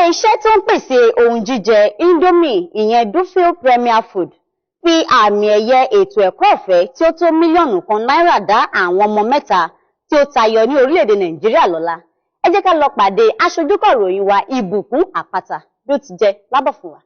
Ilé-iṣẹ́ tó ń pèsè ohun jíjẹ Indomie ìyẹn Dufil Premier Food fi àmì ẹ̀yẹ ètò ẹ̀kọ́ ọ̀fẹ́ tí ó tó mílíọ̀nù kan náírà dá àwọn ọmọ mẹ́ta tí ó tayọ ní orílẹ̀-èdè Nàìjíríà lọ́lá. Ẹ jẹ́ ká lọ pàdé aṣojúkọ̀ròyìn wa Ìbùkún Àpáta bí ó ti jẹ́ lábọ̀ fún wa.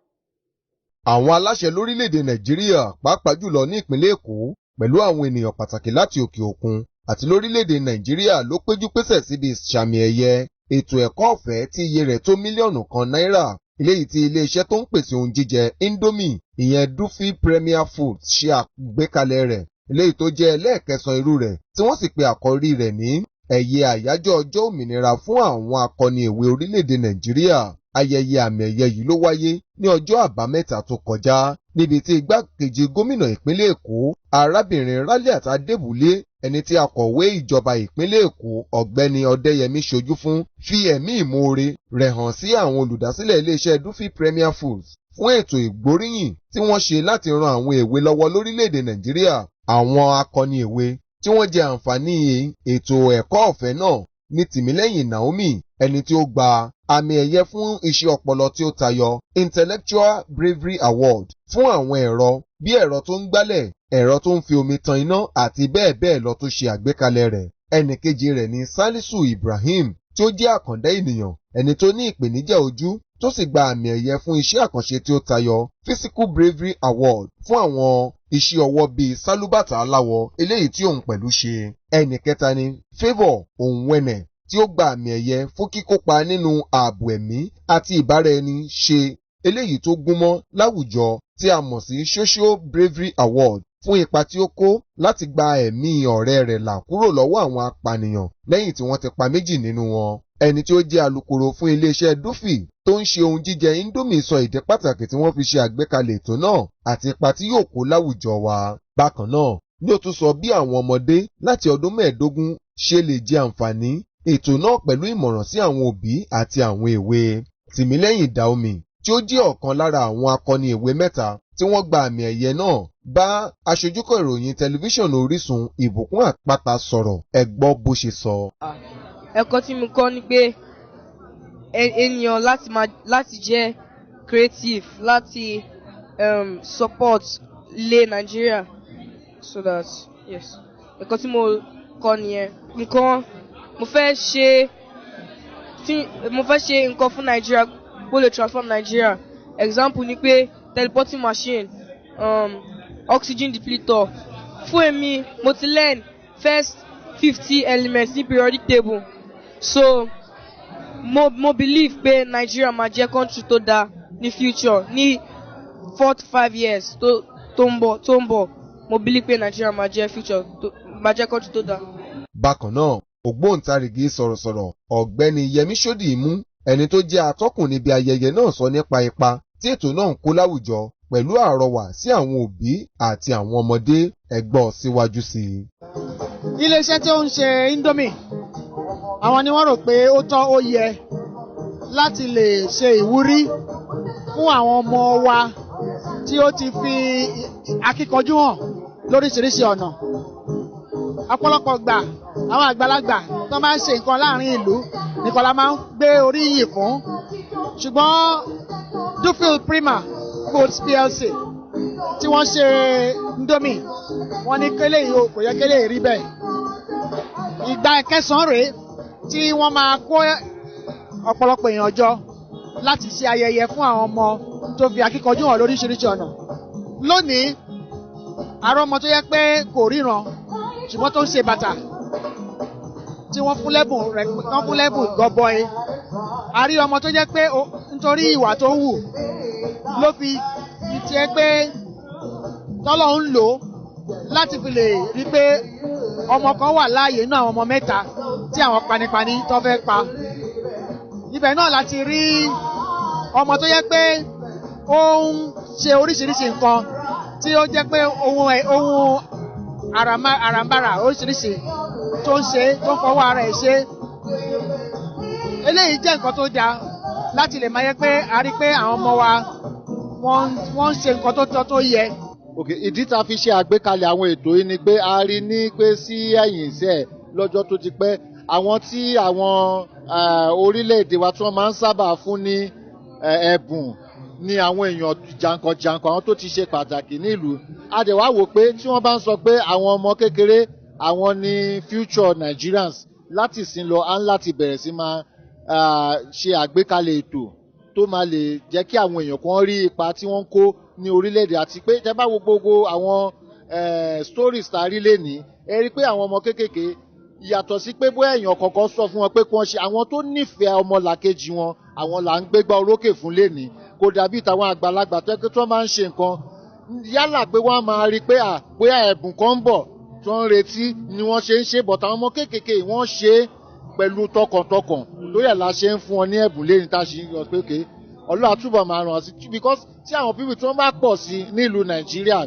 Àwọn aláṣẹ lórílẹ̀-èdè Nàìjíríà pàápàá jùlọ ní ìpínlẹ̀ Èkó pẹ̀lú àwọn ènìyàn pàtàkì láti òkè òkun àti lórílẹ̀-èdè Nàìjíríà ló péjú pésẹ̀ síbi ìsàmì ẹ̀yẹ ètò ẹ̀kọ́ ọ̀fẹ́ tí iye rẹ̀ tó mílíọ̀nù kan náírà eléyìí tí ilé-iṣẹ́ tó ń pèsè ohun jíjẹ Indomie ìyẹn Dufil Premier Food ṣe àgbékalẹ̀ rẹ̀ eléyìí tó jẹ́ ẹlẹ́ẹ̀kẹsàn irú rẹ̀ tí wọ́n sì pe àkọ́rí rẹ̀ ní ẹ̀yẹ àyájọ́ ọjọ́ òmìnira fún àwọn akọni èwe orílẹ̀-èdè Nàìjíríà. Ayẹyẹ àmì ẹ̀yẹ yìí ló wáyé ní ọjọ́ àbámẹ́ta tó kọjá níbi tí igbákejì gómìnà ìpínlẹ̀ Èkó arábìnrin Raliat Adébúlé ẹni tí akọ̀wé ìjọba ìpínlẹ̀ Èkó ọ̀gbẹ́ni Ọdẹ́yẹmí ṣojú fún fi ẹ̀mí ìmoore rẹ̀ hàn sí àwọn olùdásílẹ̀ iléeṣẹ́ Dufil Premier Foods fún ètò ìgbóríyìn tí wọ́n ṣe láti ran àwọn èwe lọ́wọ́ lórílẹ̀-èdè Nàìjíríà. Àwọn akọni èwe tí wọ́n jẹ àǹfààní ètò ẹ̀kọ́ ọ̀fẹ́ náà ní Tìmílẹ́yìn Naomi ẹni tí ó gba àmì ẹ̀yẹ fún iṣẹ́ ọpọlọ tí ó tayọ Intellectual Bravery Award fún àwọn ẹ̀rọ bí ẹ̀rọ tó ń gbálẹ̀, ẹ̀rọ tó ń fi omi tan iná àti bẹ́ẹ̀ bẹ́ẹ̀ lọ tó ṣe àgbékalẹ̀ rẹ̀. Ẹnì kejì rẹ̀ ni Salisu Ibrahim tí ó jẹ́ àkàndá ènìyàn ẹni tó ní ìpèníjà ojú tó sì gba àmì ẹ̀yẹ fún iṣẹ́ àkànṣe tí ó tayọ Physical Bravery Award fún àwọn iṣẹ́ ọwọ́ bíi sálúbàtà aláwọ̀ eléyìí tí òun pẹ̀lú ṣe. Ẹnì kẹta ni Favour Onwene tí ó gba àmì ẹ̀yẹ fún kíkópa nínú ààbò ẹ̀mí àti ìbáraẹni ṣe eléyìí tó gúnmọ́ láwùjọ tí a mọ̀ sí Social Bravery Award fún ipa tí ó kó láti gba ẹ̀mí ọ̀rẹ́ rẹ̀ là kúrò lọ́wọ́ àwọn apànìyàn lẹ́yìn tí wọ́n ti pa méjì nínú wọn. Ẹni tí ó jẹ́ alukoro fún iléeṣẹ́ Dufil tó ń ṣe ohun jíjẹ Indomie sọ ìdí pàtàkì tí wọ́n fi ṣe àgbékalẹ̀ ètò náà àti ipa tí yóò kó láwùjọ wa. Bákan náà ni ó tún sọ bí àwọn ọmọdé láti ọdún 15 ṣe lè jẹ àǹfààní ètò náà pẹ̀lú ìmọ̀ràn sí àwọn òbí àti àwọn èwe. Tìmílẹ́yìn Naomi tí ó jẹ́ ọ̀kan lára àwọn akọni èwe mẹ́ta tí wọ́n gba àmì ẹ̀yẹ náà bá aṣojúkọ̀ ìròyìn tẹlifíṣàn Orísun Ìbùkún Àpáta sọ̀rọ̀. Ẹ gbọ́ bó ṣe sọ. Ẹ̀kọ́ tí mo kọ́ ni pé ènìyàn láti jẹ́ creative láti support ilé Nàìjíríà so that yes ẹ̀kọ́ tí mo kọ́ nìyẹn. Nǹkan mo fẹ́ ṣe nǹkan fún Nàìjíríà kó lè transform Nàìjíríà. Example ni pé teleporting machine, oxygen depletor. Fún èmi mo ti learn first 50 elements ní periodic table. So mo believe pé Nigeria máa jẹ́ country tó dáa ní future ní 4 to 5 years tó ń bọ̀. Mo believe pé Nigeria máa jẹ́ country tó dáa. Bákan náà ògbóǹtarìgì sọ̀rọ̀sọ̀rọ̀ ọ̀gbẹ́ni Yẹmí Ṣódìmú ẹni tó jẹ́ atọ́kùn níbi ayẹyẹ náà sọ nípa ipa tí ètò náà ń kó láwùjọ pẹ̀lú àrọwà sí àwọn òbí àti àwọn ọmọdé. Ẹ gbọ́ síwájú sí i. Iléeṣẹ́ tí ó ń ṣe Indomie àwọn ni wọ́n rò pé ó tọ́ ó yẹ láti lè ṣe ìwúrí fún àwọn ọmọ wa tí ó ti fi akíkanjú hàn lóríṣiríṣi ọ̀nà. Ọ̀pọ̀lọpọ̀ gbà àwọn àgbàlagbà tó máa ń ṣe nǹkan láàrin ìlú nìkan la máa ń gbé orí yìí fún. Ṣùgbọ́n Dufil Premier Foods PLC tí wọ́n ṣe Indomie wọ́n ní kélé yìí kò yẹ kélé rí bẹ́ẹ̀. Ìgbà kẹsàn-án rèé tí wọ́n máa kó ọ̀pọ̀lọpọ̀ èèyàn jọ láti ṣe ayẹyẹ fún àwọn ọmọ tó fi akíkanjú hàn lóríṣiríṣi ọ̀nà. Lónìí àrọ́ ọmọ tó yẹ pé kò ríran ṣùgbọ́n tó ń ṣe bàtà tí wọ́n fún lẹ́bùn gọbọi. A rí ọmọ tó jẹ́ pé nítorí ìwà tó ń wù ló fi tiẹ̀ pé tọ́lọ̀ ń lò láti fi lè rí pé ọmọ kan wà láàyè nínú àwọn ọmọ mẹ́ta tí àwọn panipani tó fẹ́ pa. Ibẹ̀ náà láti rí ọmọ tó jẹ́ pé ó ń ṣe oríṣiríṣi nǹkan tí ó jẹ́ pé ohun àràǹbarà oríṣiríṣi tó ń ṣe tó ń fọwọ́ ara ẹ̀ ṣe. Eléyìí jẹ́ nǹkan tó dáa láti lè máa yẹ pé a rí pé àwọn ọmọ wa wọ́n ń ṣe nǹkan tó tọ́ tó yẹ. Ìdí tá a fi ṣe àgbékalẹ̀ àwọn ètò yìí ni pé a rí ní pé sí ẹ̀yìn iṣẹ́ lọ́jọ́ tó ti pẹ́ àwọn tí àwọn orílẹ̀-èdè wa tí wọ́n máa ń sábà fún ní ẹ̀bùn ni àwọn èèyàn jàǹkànjàǹkàn àwọn tó ti ṣe pàtàkì nílùú. A dẹ̀ wá wò pé tí wọ́n bá ń sọ pé àwọn ọmọ kékeré àwọn ni future Nigerians, láti sin lọ á ń láti bẹ̀rẹ̀ sí máa ṣe àgbékalẹ̀ ètò tó máa lè jẹ́ kí àwọn èèyàn kan rí ipa tí wọ́n ń kó ní orílẹ̀-èdè, àti pé tẹ́ bá wo gbogbo àwọn stories tá a rí lénìí, ẹ rí pé àwọn ọmọ kéékèèké yàtọ̀ sí pé bóyá èèyàn kọ̀ọ̀kan sọ fún wọn pé kí wọ́n ṣe, àwọn tó nífẹ̀ẹ́ ọmọlàkejì wọn àwọn là ń gbégbá orókè fún lénìí, kò dàbí tàwọn àgbàlagbà tó yẹ kí wọ́n máa ń ṣe nǹkan yálà pé wọ́n á máa rí pé bóyá ẹ̀bùn kan ń bọ̀ tó ń retí ni wọ́n ṣe ń ṣe, bọ̀tà àwọn ọmọ kéékèèké wọ́n ṣe é pẹ̀lú tọkàntọkàn, lórí ẹ̀ la ṣe ń fún wọn ní ẹ̀bùn lénìí tá a ṣe ń yọ pé okay Ọlọ́run àtúbọ̀ máa ràn sí, because tí àwọn pípì tí wọ́n bá pọ̀ sí nílùú Nàìjíríà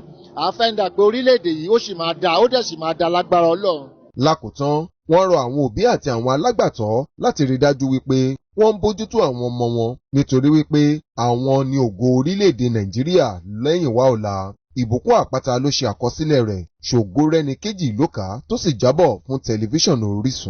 àfẹ́ǹdà pé orílẹ̀-èdè yìí ó sì máa dáa, ó dẹ̀ sì máa dáa lágbára Ọlọ́run. Lákòótán wọ́n rọ àwọn òbí àti àwọn alágbàtọ́ láti rí dájú wípé wọ́n ń bójútó àwọn ọmọ wọn nítorí wípé àwọn ni ògo orílẹ̀-èdè Nàìjíríà lẹ́yìn wá ọ̀la. Ìbùkún Àpáta ló ṣe àkọsílẹ̀ rẹ̀, Ṣògo Rẹ́nikejì ló kà á tó sì jábọ̀ fún tẹlifíṣàn Orísun.